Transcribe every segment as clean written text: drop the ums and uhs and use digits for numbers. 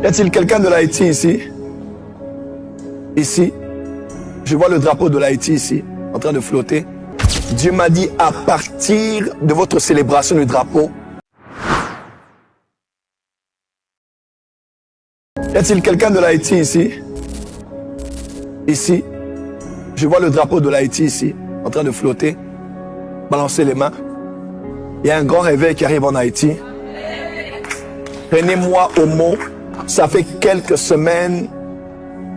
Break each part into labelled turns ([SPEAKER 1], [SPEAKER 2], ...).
[SPEAKER 1] Y a-t-il quelqu'un de l'Haïti ici? Ici. Je vois le drapeau de l'Haïti ici, en train de flotter. Dieu m'a dit, à partir de votre célébration du drapeau, y a-t-il quelqu'un de l'Haïti ici? Ici. Je vois le drapeau de l'Haïti ici, en train de flotter. Balancez les mains. Il y a un grand réveil qui arrive en Haïti. Prenez-moi au mot. Ça fait quelques semaines,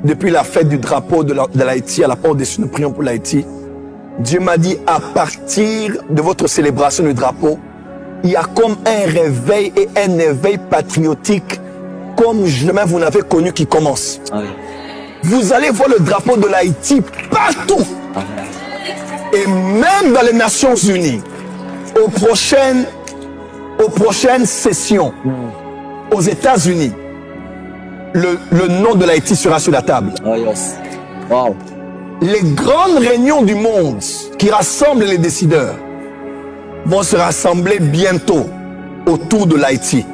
[SPEAKER 1] depuis la fête du drapeau de l'Haïti, à la porte des cieux, nous prions pour l'Haïti. Dieu m'a dit, à partir de votre célébration du drapeau, il y a comme un réveil et un éveil patriotique, comme jamais vous n'avez connu, qui commence. Ah oui. Vous allez voir le drapeau de l'Haïti partout. Ah oui. Et même dans les Nations Unies, aux prochaines sessions, aux États-Unis, le nom de l'Haïti sera sur la table. Oh yes. Wow. Les grandes réunions du monde qui rassemblent les décideurs vont se rassembler bientôt autour de l'Haïti.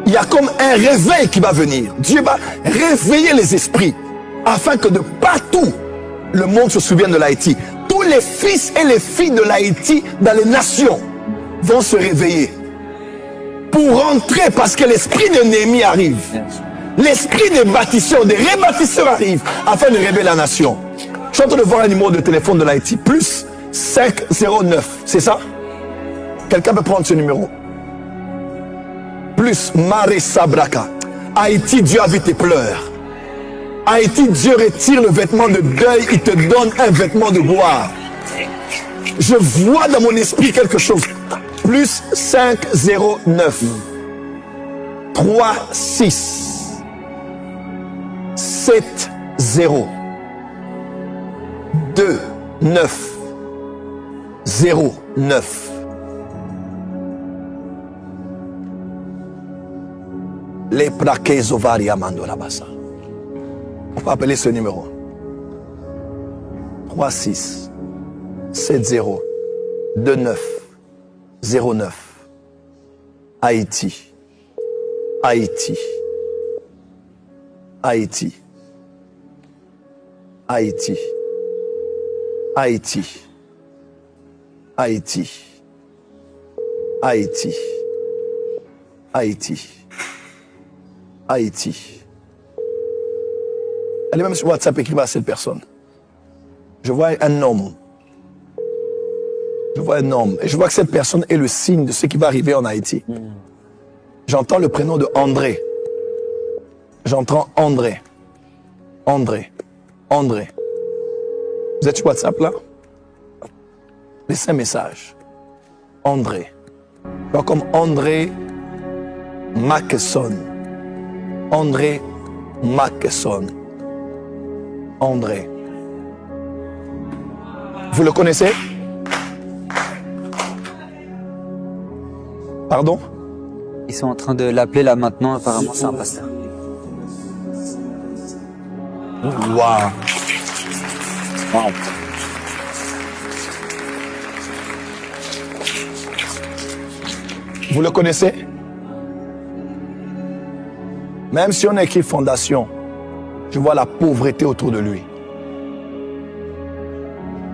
[SPEAKER 1] Il y a comme un réveil qui va venir. Dieu va réveiller les esprits afin que de partout le monde se souvienne de l'Haïti. Tous les fils et les filles de l'Haïti dans les nations vont se réveiller pour rentrer, parce que l'esprit de Néhémie arrive. L'esprit des bâtisseurs, des rebâtisseurs arrive afin de réveiller la nation. Je suis en train de voir un numéro de téléphone de l'Haïti. Plus 509. C'est ça? Quelqu'un peut prendre ce numéro? Plus Maré Sabraka. Haïti, Dieu a vu tes pleurs. Haïti, Dieu retire le vêtement de deuil. Il te donne un vêtement de gloire. Je vois dans mon esprit quelque chose. Plus 509 36 70 29 09. Les praquets ovaria mandorabassa. On peut appeler ce numéro. 36 70 29 09. Haïti. Haïti. Haïti. Haïti. Haïti. Haïti. Haïti. Haïti. Haïti. Allez même sur WhatsApp, écrivez à cette personne. Je vois un homme. Je vois un homme. Et je vois que cette personne est le signe de ce qui va arriver en Haïti. J'entends le prénom de André. J'entends André. André. André. Vous êtes sur WhatsApp là? Laissez un message. André. Je vois comme André Mackeson. André Mackeson. André. Vous le connaissez? Pardon?
[SPEAKER 2] Ils sont en train de l'appeler là maintenant, apparemment c'est un pasteur.
[SPEAKER 1] Waouh! Wow. Vous le connaissez? Même si on écrit fondation, je vois la pauvreté autour de lui.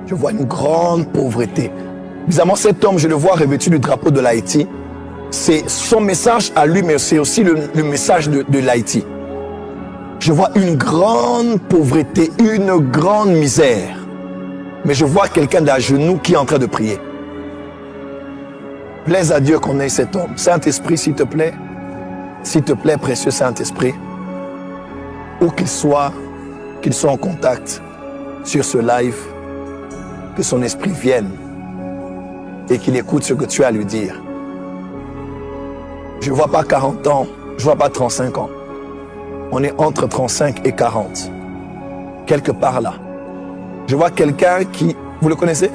[SPEAKER 1] Je vois une grande pauvreté. Bizarrement, cet homme, je le vois revêtu du drapeau de l'Haïti. C'est son message à lui, mais c'est aussi le message de l'Haïti. Je vois une grande pauvreté, une grande misère. Mais je vois quelqu'un d'à genoux qui est en train de prier. Plaise à Dieu qu'on ait cet homme. Saint-Esprit, s'il te plaît, précieux Saint-Esprit, où qu'il soit en contact sur ce live, que son esprit vienne et qu'il écoute ce que tu as à lui dire. Je ne vois pas 40 ans, je ne vois pas 35 ans. On est entre 35 et 40. Quelque part là. Je vois quelqu'un qui... Vous le connaissez?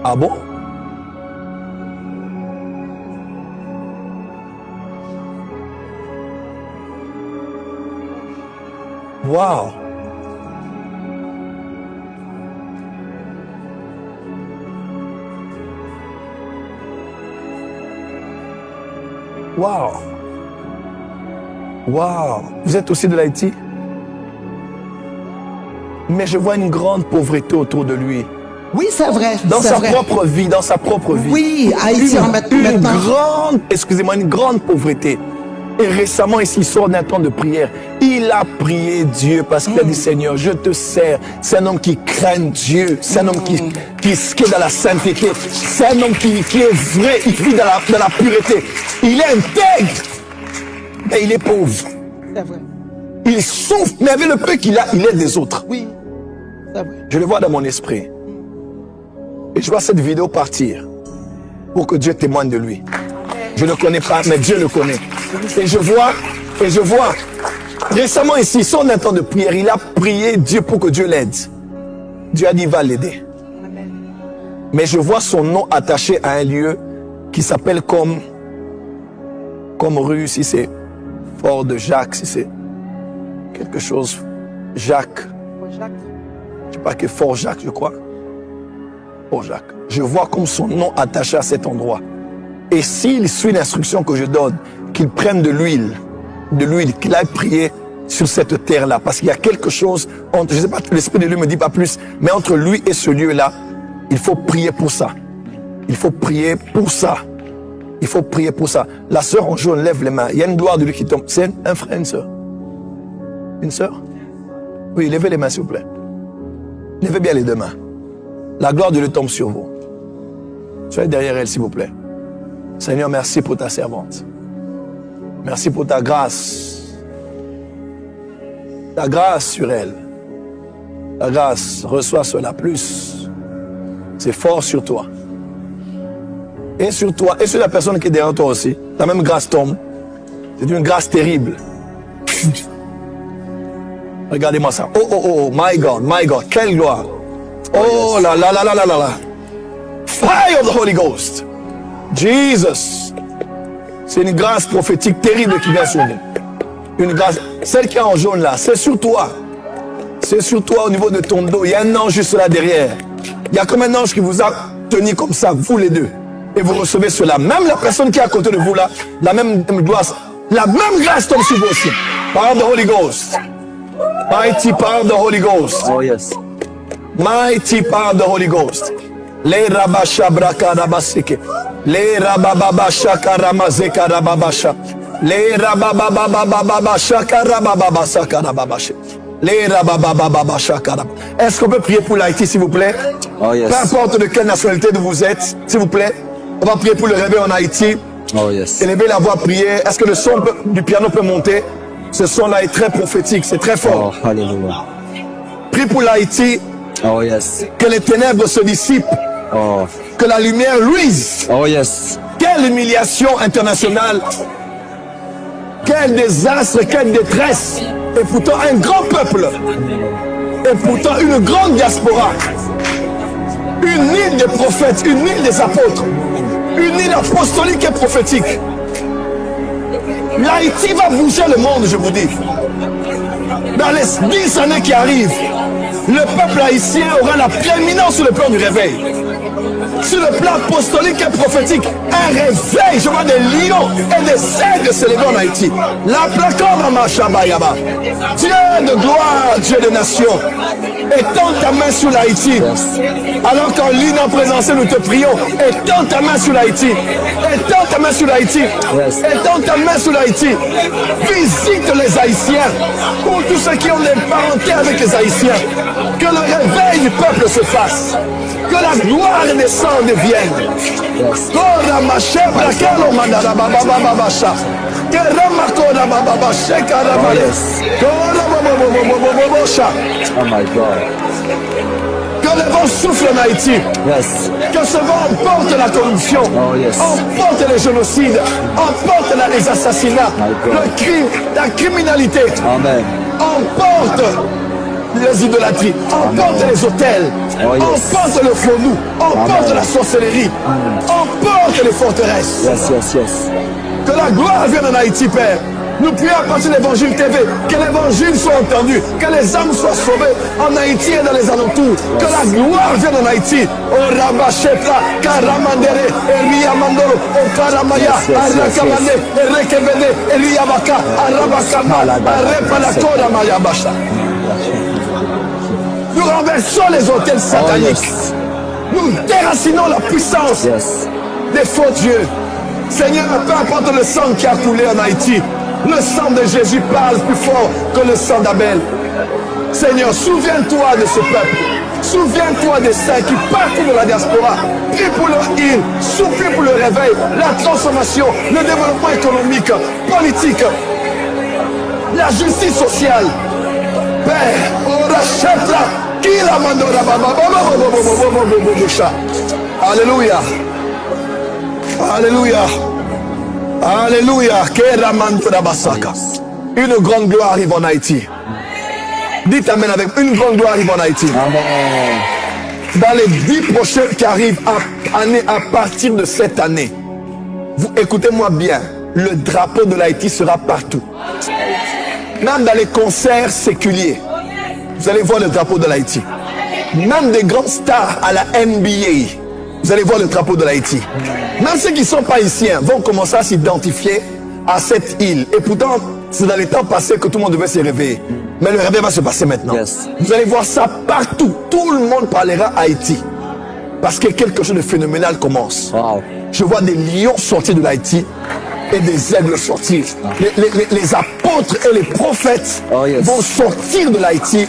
[SPEAKER 1] Ah bon? Wow! Waouh. Waouh. Vous êtes aussi de l'Haïti? Mais je vois une grande pauvreté autour de lui.
[SPEAKER 3] Oui, c'est vrai.
[SPEAKER 1] Dans sa propre vie, dans sa propre vie.
[SPEAKER 3] Oui, Haïti
[SPEAKER 1] une grande pauvreté. Et récemment, ici, il sort d'un temps de prière. Il a prié Dieu parce qu'il a dit, Seigneur, je te sers. C'est un homme qui craint Dieu. C'est un homme qui est dans la sainteté. C'est un homme qui est vrai. Il vit dans la pureté. Il est intègre. Mais il est pauvre.
[SPEAKER 3] C'est vrai.
[SPEAKER 1] Il souffre, mais avec le peu qu'il a, il aide les autres.
[SPEAKER 3] Oui, c'est vrai.
[SPEAKER 1] Je le vois dans mon esprit. Et je vois cette vidéo partir pour que Dieu témoigne de lui. Je ne le connais pas, mais Dieu le connaît. Et je vois, récemment ici, son temps de prière, il a prié Dieu pour que Dieu l'aide. Dieu a dit, il va l'aider. Mais je vois son nom attaché à un lieu qui s'appelle comme rue, si c'est Fort de Jacques, si c'est quelque chose, Jacques. Je ne sais pas que Fort Jacques, je crois. Fort Jacques. Je vois comme son nom attaché à cet endroit. Et s'il suit l'instruction que je donne, qu'il prenne de l'huile, qu'il aille prier sur cette terre-là, parce qu'il y a quelque chose entre, je ne sais pas, l'esprit de lui ne me dit pas plus, mais entre lui et ce lieu-là, il faut prier pour ça. Il faut prier pour ça. Il faut prier pour ça. La sœur en jaune lève les mains. Il y a une gloire de lui qui tombe. C'est un frère, une sœur. Une sœur? Oui, levez les mains, s'il vous plaît. Levez bien les deux mains. La gloire de Dieu tombe sur vous. Soyez derrière elle, s'il vous plaît. Seigneur, merci pour ta servante. Merci pour ta grâce. Ta grâce sur elle. Ta grâce, reçois cela plus. C'est fort sur toi. Et sur toi, et sur la personne qui est derrière toi aussi. La même grâce tombe. C'est une grâce terrible. Regardez-moi ça. Oh, my God, quelle gloire. Oh là là là là là là. Fire of the Holy Ghost. Jesus. C'est une grâce prophétique terrible qui vient sur nous. Une grâce, celle qui est en jaune là, c'est sur toi. C'est sur toi au niveau de ton dos. Il y a un ange juste là derrière. Il y a comme un ange qui vous a tenu comme ça, vous les deux. Et vous recevez cela. Même la personne qui est à côté de vous là, la même grâce tombe sur vous aussi. Power of the Holy Ghost. Mighty power of the Holy Ghost.
[SPEAKER 2] Oh yes.
[SPEAKER 1] Mighty power of the Holy Ghost. Le rabasha braka rabasike. Le rabababasha karamazeka rababasha. Le rabababababasha karabababasha karababasha. Le rababababasha karab. Est-ce qu'on peut prier pour l'Haïti, s'il vous plaît?
[SPEAKER 2] Oh yes.
[SPEAKER 1] Peu importe de quelle nationalité vous êtes, s'il vous plaît. On va prier pour le réveil en Haïti.
[SPEAKER 2] Oh yes.
[SPEAKER 1] Élever la voix, prier. Est-ce que le son du piano peut monter? Ce son-là est très prophétique, c'est très fort.
[SPEAKER 2] Oh, alléluia.
[SPEAKER 1] Prie pour l'Haïti.
[SPEAKER 2] Oh yes.
[SPEAKER 1] Que les ténèbres se dissipent.
[SPEAKER 2] Oh.
[SPEAKER 1] Que la lumière luise.
[SPEAKER 2] Oh yes.
[SPEAKER 1] Quelle humiliation internationale. Quel désastre, quelle détresse. Et pourtant un grand peuple. Et pourtant une grande diaspora. Une île des prophètes, une île des apôtres. Une île apostolique et prophétique. L'Haïti va bouger le monde, je vous dis. Dans les 10 années qui arrivent, le peuple haïtien aura la prééminence sur le plan du réveil. Sur le plan apostolique et prophétique, un réveil. Je vois des lions et des aigles se lever en Haïti. La placarde à Machabayaba. Dieu de gloire, Dieu de nation. Étends ta main sur l'Haïti. Alors qu'en ligne en présentiel, nous te prions. Étends ta main sur l'Haïti. Étends ta main sur l'Haïti. Étends ta main sur l'Haïti. Visite les Haïtiens. Pour tous ceux qui ont des parentés avec les Haïtiens. Que le réveil du peuple se fasse. Que la gloire descende et vienne.
[SPEAKER 2] Oh my God.
[SPEAKER 1] Que le vent souffle en Haïti.
[SPEAKER 2] Yes.
[SPEAKER 1] Que ce vent emporte la corruption.
[SPEAKER 2] Oh yes.
[SPEAKER 1] Emporte les génocides. Emporte les assassinats. Le crime, la criminalité.
[SPEAKER 2] Amen.
[SPEAKER 1] Emporte les idolâtries, emporte les hôtels,
[SPEAKER 2] oh yes.
[SPEAKER 1] Emporte le faux nous, emporte la sorcellerie, emporte les forteresses.
[SPEAKER 2] Yes, yes, yes.
[SPEAKER 1] Que la gloire vienne en Haïti, Père. Nous prions à partir de l'Évangile TV, que l'Évangile soit entendu, que les âmes soient sauvées en Haïti et dans les alentours, que la gloire vienne en Haïti. Oh Rabachepla, Karamandere, Eriamandoro, Okaramaya, Arakamane, Erekebede, Eriabaka, Arabakama, Arepalakora Mayabasha. Nous renversons les hôtels sataniques. Nous déracinons la puissance des faux dieux. Seigneur, peu importe le sang qui a coulé en Haïti, le sang de Jésus parle plus fort que le sang d'Abel. Seigneur, souviens-toi de ce peuple. Souviens-toi des saints qui partent de la diaspora. Prie pour leur île, supplie pour le réveil, la transformation, le développement économique, politique, la justice sociale. Père, on rachète là. Alléluia. Alléluia. Alléluia. Une grande gloire arrive en Haïti. Dites amen avec une grande gloire arrive en Haïti. Amen. Dans les 10 prochaines qui arrivent à partir de cette année, vous écoutez-moi bien, le drapeau de l'Haïti sera partout. Même dans les concerts séculiers, vous allez voir le drapeau de l'Haïti. Même des grands stars à la NBA, vous allez voir le drapeau de l'Haïti. Même ceux qui ne sont pas haïtiens vont commencer à s'identifier à cette île. Et pourtant, c'est dans les temps passés que tout le monde devait se réveiller. Mais le réveil va se passer maintenant. Vous allez voir ça partout. Tout le monde parlera Haïti. Parce que quelque chose de phénoménal commence. Wow. Je vois des lions sortir de l'Haïti et des aigles sortir. Les apôtres et les prophètes vont sortir de l'Haïti.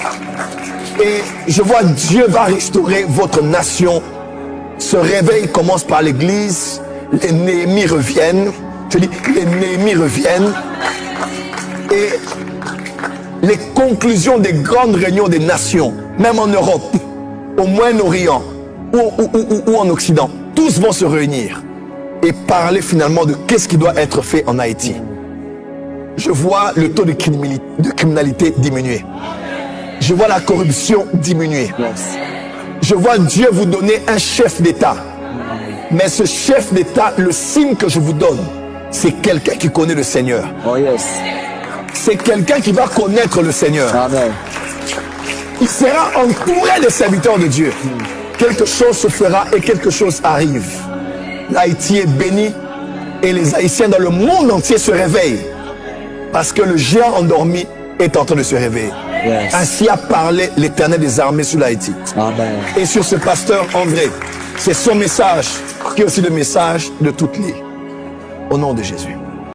[SPEAKER 1] Et je vois Dieu va restaurer votre nation. Ce réveil commence par l'église. Les Néhémies reviennent. Je dis, les Néhémies reviennent. Et les conclusions des grandes réunions des nations, même en Europe, au Moyen-Orient ou en Occident, tous vont se réunir et parler finalement de qu'est-ce qui doit être fait en Haïti. Je vois le taux de criminalité diminuer. Je vois la corruption diminuer. Je vois Dieu vous donner un chef d'État. Mais ce chef d'État, le signe que je vous donne, c'est quelqu'un qui connaît le Seigneur. Oh yes. C'est quelqu'un qui va connaître le Seigneur. Amen. Il sera entouré des serviteurs de Dieu. Quelque chose se fera et quelque chose arrive. L'Haïti est béni et les Haïtiens dans le monde entier se réveillent. Parce que le géant endormi est en train de se réveiller. Yes. Ainsi a parlé l'Éternel des armées sur l'Haïti. Et sur ce pasteur André. C'est son message qui est aussi le message de toute l'île. Au nom de Jésus.